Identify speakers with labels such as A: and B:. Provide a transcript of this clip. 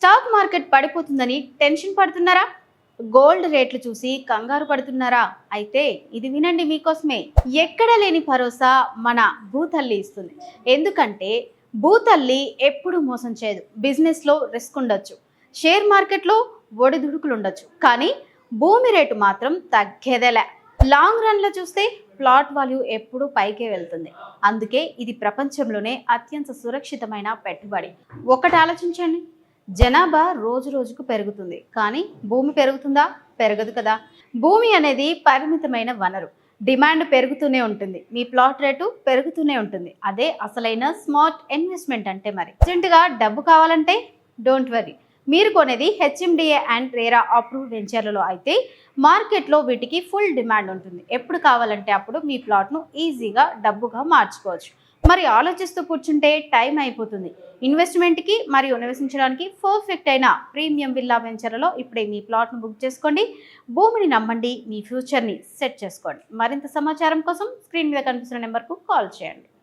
A: Stock market పడిపోతుందని tension పడుతున్నారా? Gold రేట్లు చూసి కంగారు పడుతున్నారా? అయితే ఇది వినండి మీకోసమే. ఎక్కడ లేని భరోసా మన భూతల్లి ఇస్తుంది. ఎందుకంటే భూతల్లి ఎప్పుడు మోసం చేయదు. బిజినెస్లో రిస్క్ ఉండొచ్చు, షేర్ మార్కెట్లో ఒడిదుడుకులు ఉండొచ్చు, కానీ భూమి రేటు మాత్రం తగ్గేదేలే. లాంగ్ రన్లో చూస్తే ప్లాట్ వాల్యూ ఎప్పుడూ పైకే వెళ్తుంది. అందుకే ఇది ప్రపంచంలోనే అత్యంత సురక్షితమైన పెట్టుబడి. ఒకటి ఆలోచించండి, జనాభా రోజు రోజుకు పెరుగుతుంది, కానీ భూమి పెరుగుతుందా? పెరగదు కదా. భూమి అనేది పరిమితమైన వనరు. డిమాండ్ పెరుగుతూనే ఉంటుంది, మీ ప్లాట్ రేటు పెరుగుతూనే ఉంటుంది. అదే అసలైన స్మార్ట్ ఇన్వెస్ట్మెంట్ అంటే. మరి అర్జెంటుగా డబ్బు కావాలంటే డోంట్ వరీ, మీరు కొనేది హెచ్ఎండిఏ అండ్ రేరా అప్రూవ్డ్ వెంచర్లలో అయితే మార్కెట్లో వీటికి ఫుల్ డిమాండ్ ఉంటుంది. ఎప్పుడు కావాలంటే అప్పుడు మీ ప్లాట్ను ఈజీగా డబ్బుగా మార్చుకోవచ్చు. మరి ఆలోచిస్తూ కూర్చుంటే టైం అయిపోతుంది. ఇన్వెస్ట్మెంట్కి మరియు నివసించడానికి పర్ఫెక్ట్ అయిన ప్రీమియం విల్లా వెంచర్లలో ఇప్పుడే మీ ప్లాట్ను బుక్ చేసుకోండి. భూమిని నమ్మండి, మీ ఫ్యూచర్ని సెట్ చేసుకోండి. మరింత సమాచారం కోసం స్క్రీన్ మీద కనిపిస్తున్న నెంబర్కు కాల్ చేయండి.